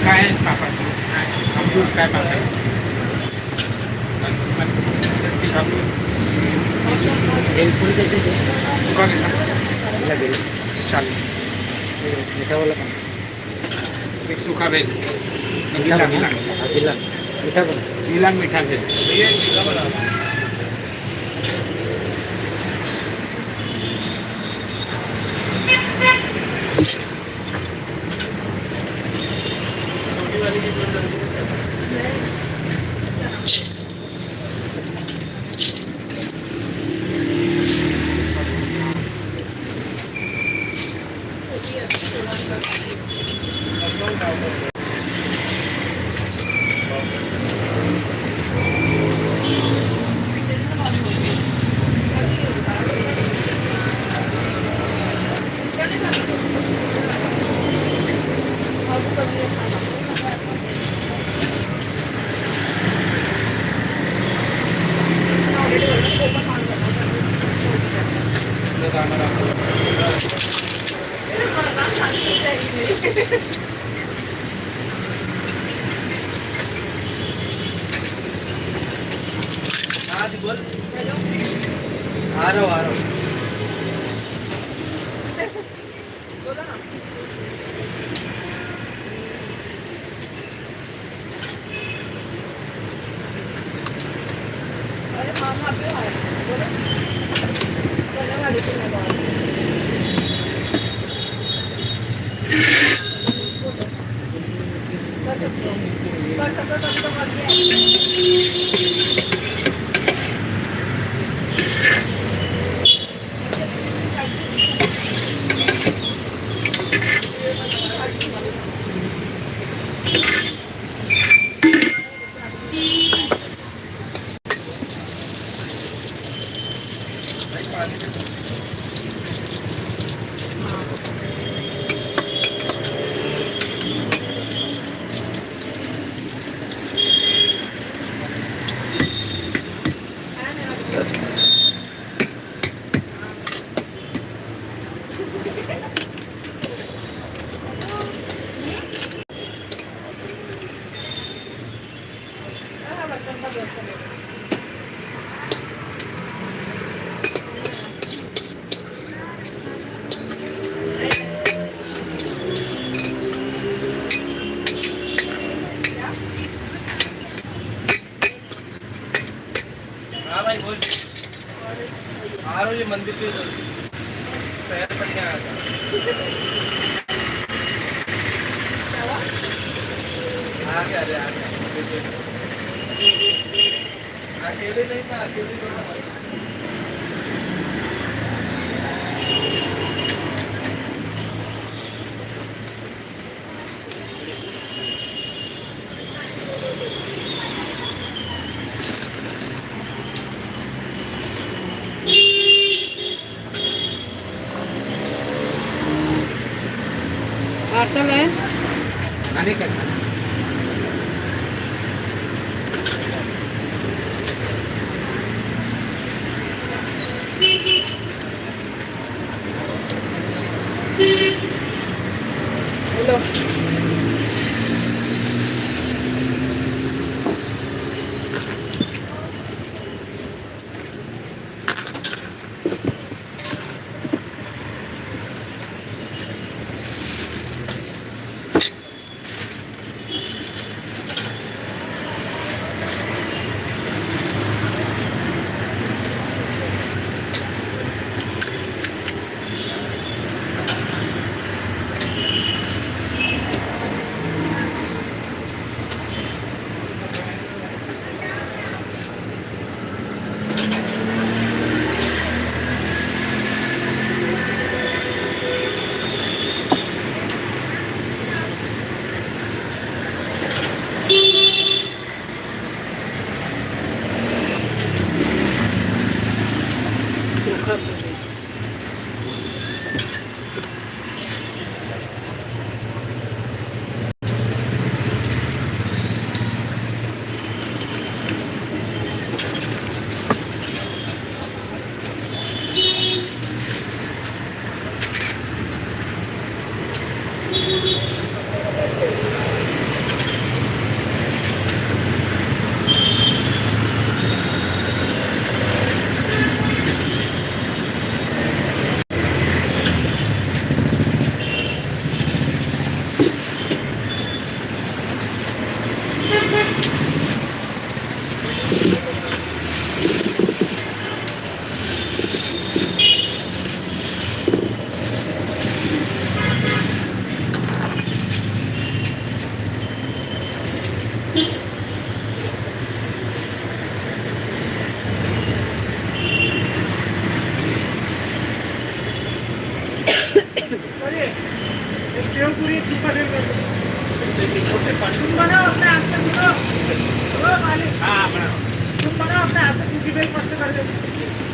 काय पापड अमरूद काय पापड भेलपुरी कैसे थे सुबह कितना भेल 40 मीठा वाला कौन एक सूखा भेल गीला गीला गीला मीठा कौन गीला मीठा भेल बोल आ रहा हूँ बोला ना अरे मामा भी आया बोलो बोलने वाली थी मैं बात कर सकते तो कर दिया हाँ भाई बोल आ रहा हूँ ये मंदिर के उधर पैर पड़ के आया था आ गया अकेले नहीं था अकेले पार्सल है आने का हेलो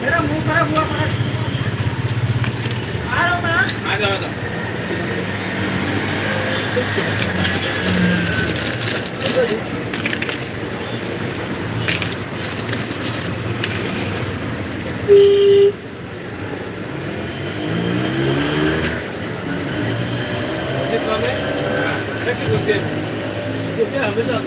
मेरा मुंह खराब हुआ आ जाओ हमें तो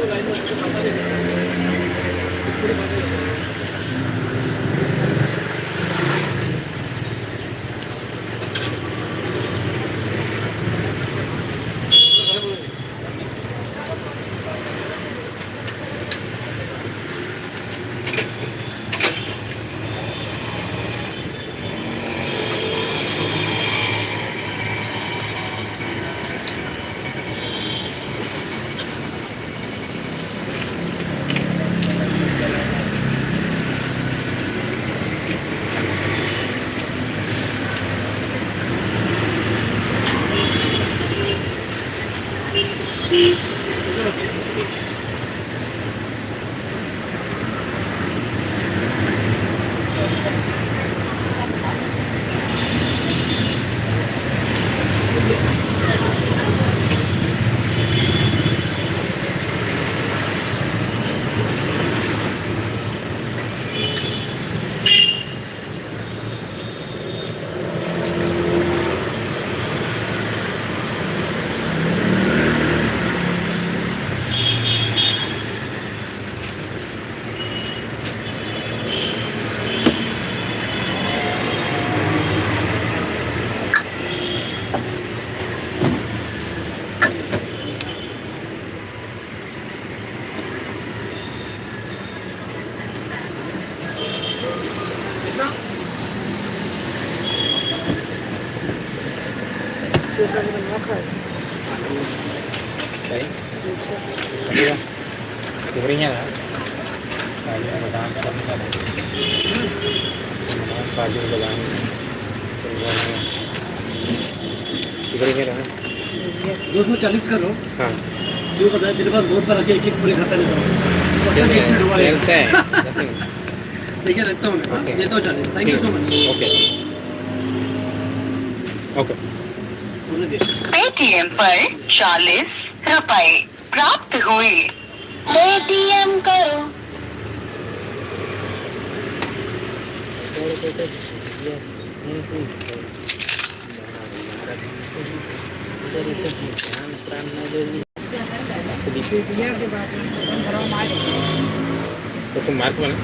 लाइन में पता नहीं Diberinya lah. Kayu bagang kami kan. Kayu bagang semuanya. Diberinya lah. दो उसमें 40 कर लो। हाँ। जो पता है तेरे पास बहुत बार आके एक पूरे खाता नहीं चलता है। ठीक है रखता हूँ। देता हूँ 40। Thank you so much. Okay. Okay. Paytm पर 40 रुपए प्राप्त हुए। पेटीएम करो। Itu mark mana?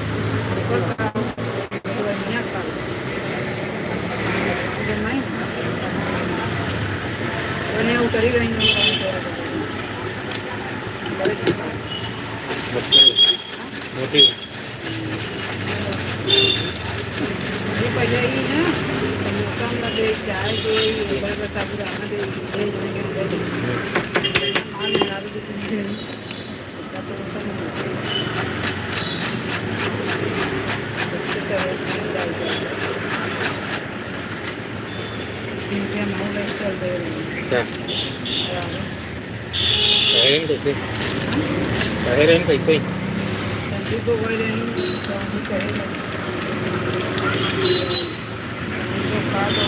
Motif. ये पहले ही ना समोसा में दे चाय दे ये बड़ा बड़ा साबुदाना दे ये जो के माल मिला दे तुझे का समोसा में सबसे सरस में डाल जाए इनके माल चल रहे हैं क्या? Akhirnya कैसे? Akhirnya कैसे? संदीप को बोल रहे हैं तो हम करेंगे तो खा दो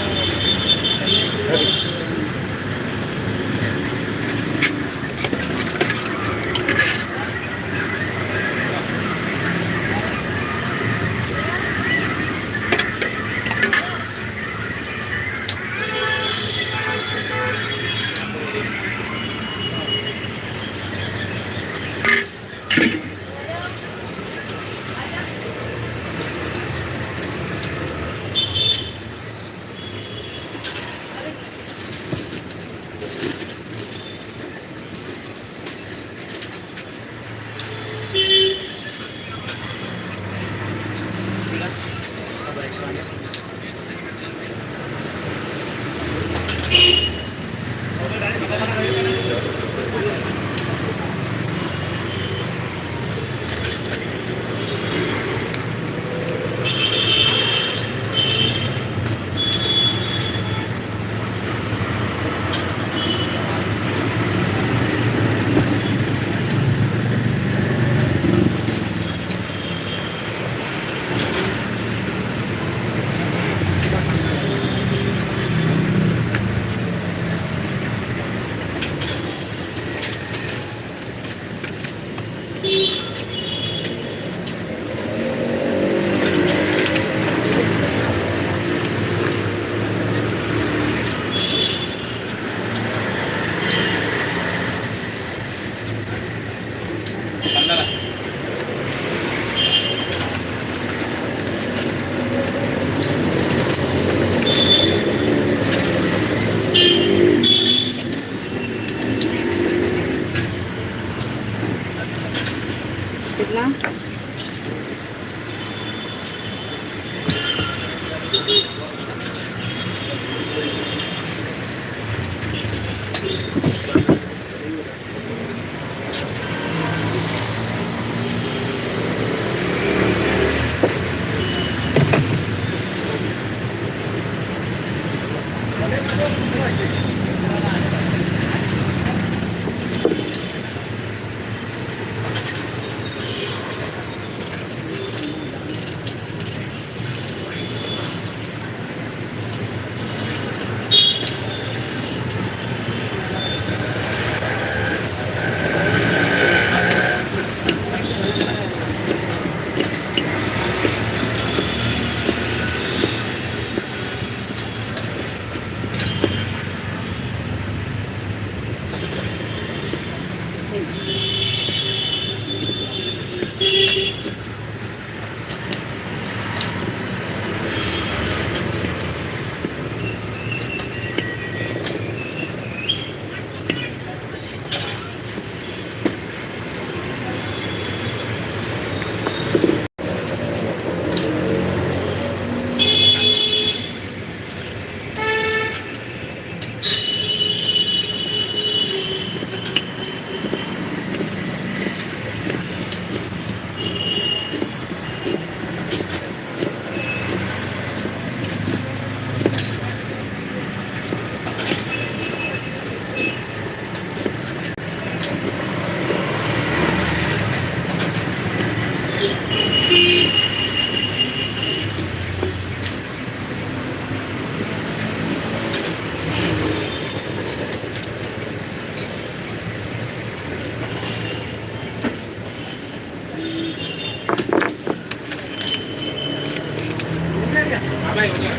हो गया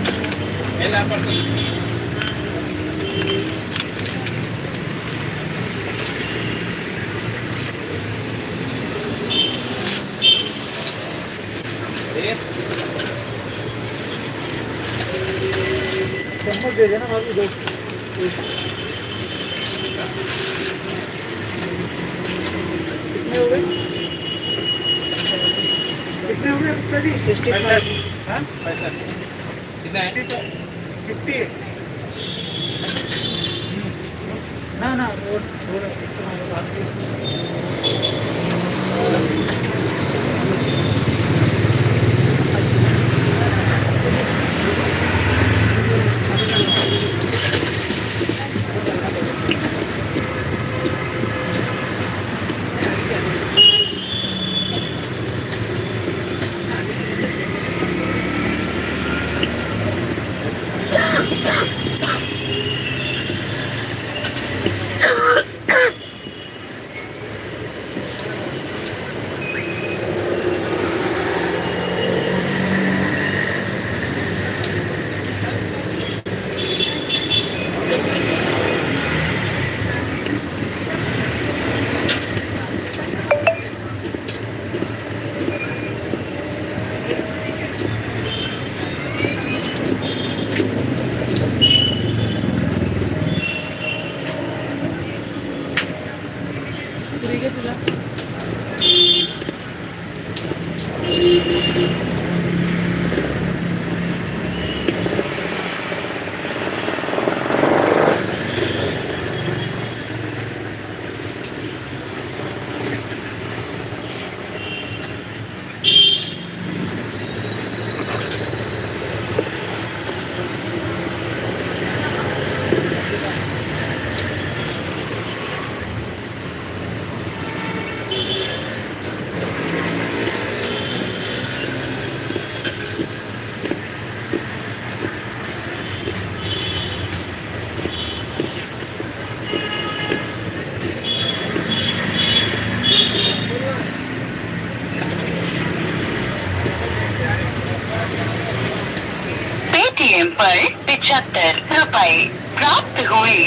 मेला पर चम्मच दे देना भाभी दो कितने हो गए कितने हो गए प्रदीप 65 हाँ पैसा कितना है 50 ना ना वो थोड़ा पेटीएम पर 75 रुपए प्राप्त हुए।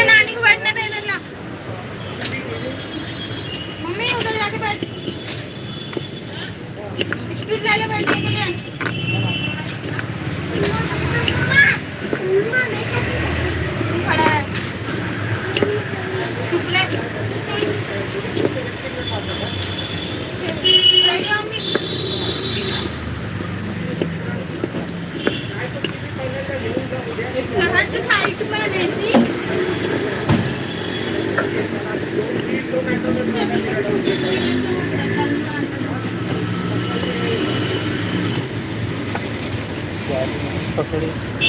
नानी को बैठने दे इधर ना। मम्मी उधर जाके बैठ। स्पीड ले लो बैठने के लिए। खड़ा है। चुप ले। पकोडीज.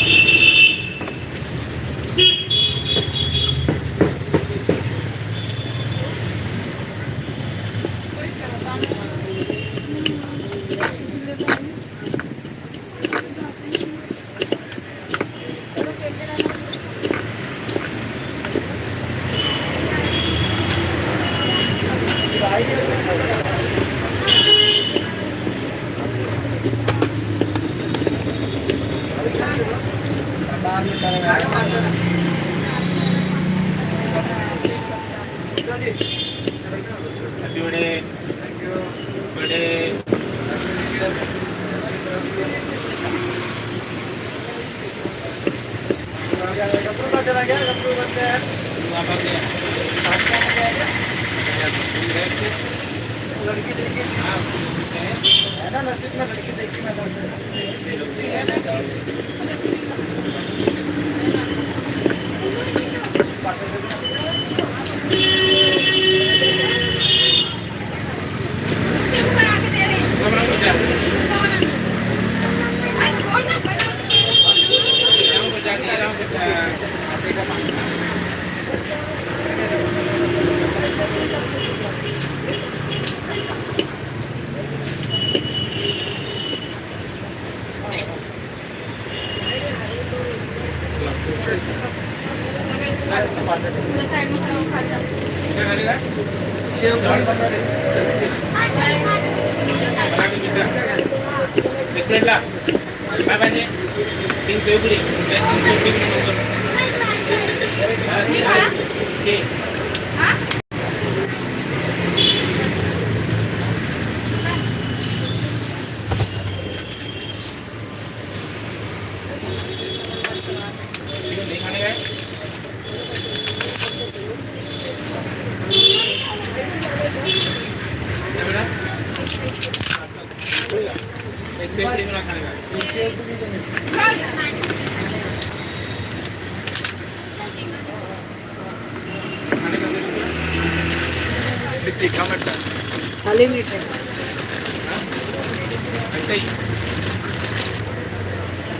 खाली मीठ है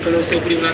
चलो से ऊपरी बना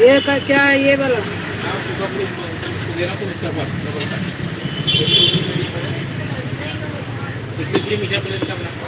ये का क्या है ये वाला मीठा प्लेट का बना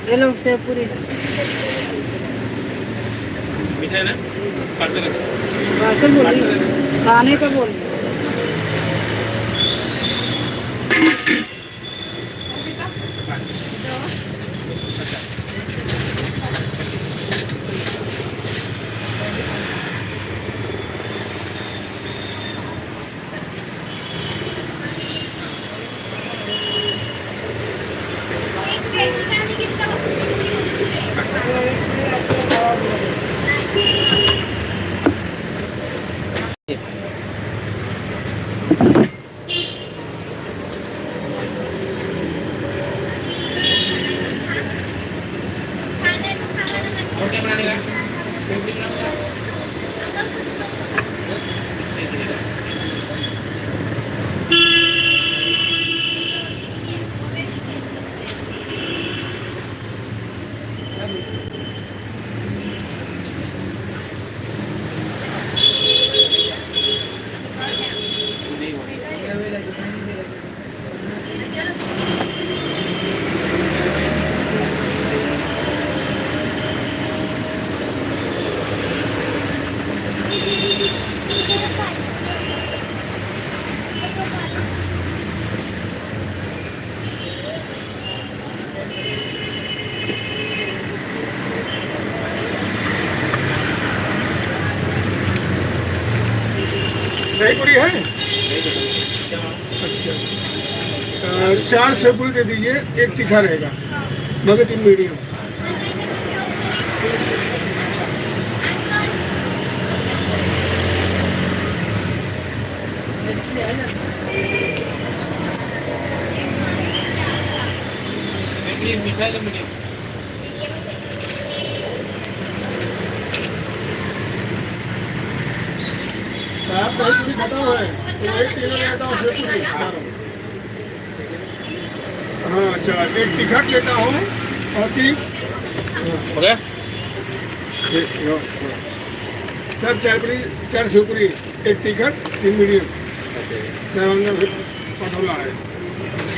हेलो सेवपुरी मीठा है ना? पार्सल पार्सल बोल रही हूँ, खाने का बोल रही हूँ। और क्या बनाने का? रोटी बनाने का? नहीं हो रही। दही पूरी है? नहीं तो क्या मानो? अच्छा 4 सेव पूरी दे दीजिए, 1 तीखा रहेगा मगर 3 मीडियम। मीठा है कि मीडियम? साहब दही पूरी खत्म है तो एक तीनों लेता हूँ सेव पूरी चारों। हाँ 4, 1 तीखा लेता हूँ और 3 हो गया? सब 4 पूरी 4 सेव पूरी, 1 तीखा 3 मीडियम। अंदर फिर पटोला है।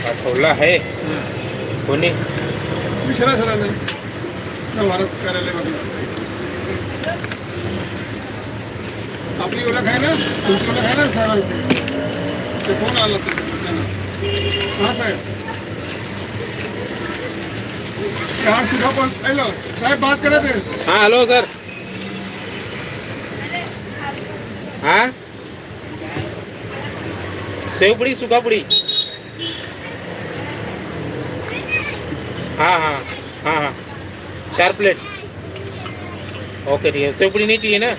पटोला है? कोनी? मिश्रा सराना भारत कार्यालय में आपली ओळख आहे ना, तुमची ओळख आहे ना साहेबांची, ते फोन आला त्यांना। हां साहेब चार सुधा पण हॅलो साहेब बात करत आहे। हाँ हेलो सर। हाँ सेव पूड़ी सूखा पूड़ी। हाँ हाँ हाँ हाँ 4 प्लेट। ओके ठीक है, सेव पूड़ी नहीं चाहिए ना?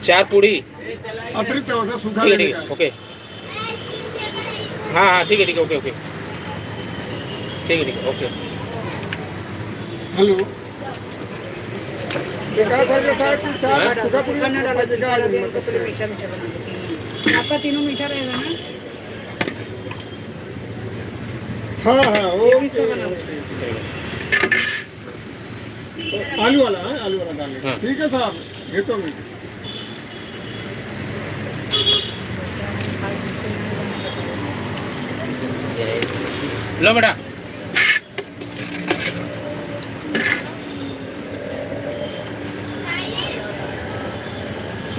4 पूड़ी। अतिरिक्त होता सुधा ठीक है लेने ठीक का। है ओके। हाँ हाँ ठीक है ओके ओके ठीक है ओके। हॅलो ते काय पाहिजे साहेब की 4 सुधा पुरी कन्नड़ वाला पाहिजे का? कपड़े मीठा मीठा बना देती हैं। आपका तीनों मीठा रहेगा ना? हाँ हाँ वो ये किसका बना हुआ है? आलू वाला है, आलू वाला डालने। हाँ। ठीक है साहब घेतो मी। लो बेटा।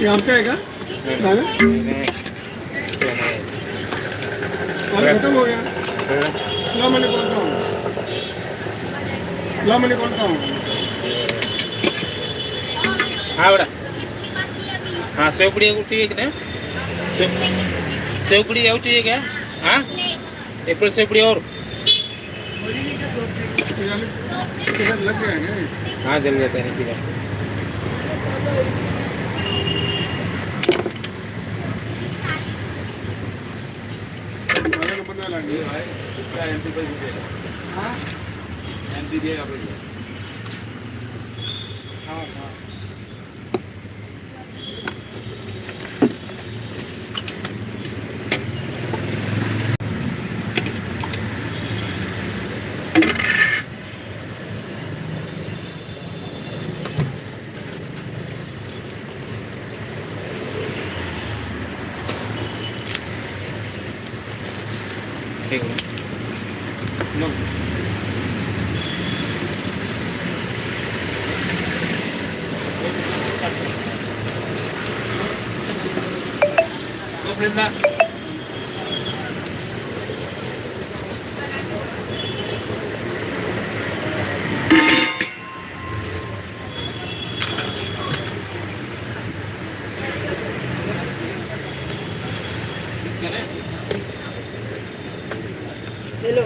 ये आमचा आहे का? नाही आलू खत्म हो गया। ला मैंने कौन सा हूँ? ला मैंने कौन सा हूँ? हाँ बेटा। हाँ सेव पूड़ी चाहिए क्या? सेव पूड़ी और चाहिए क्या? हाँ 1 प्लेट सेव पूड़ी और। इधर लग गया है ना? हाँ जल जाता है ठीक है। माझा नंबर नाही लागला। हाँ हाँ हाँ हे करू. मग तोपर्यंत हॅलो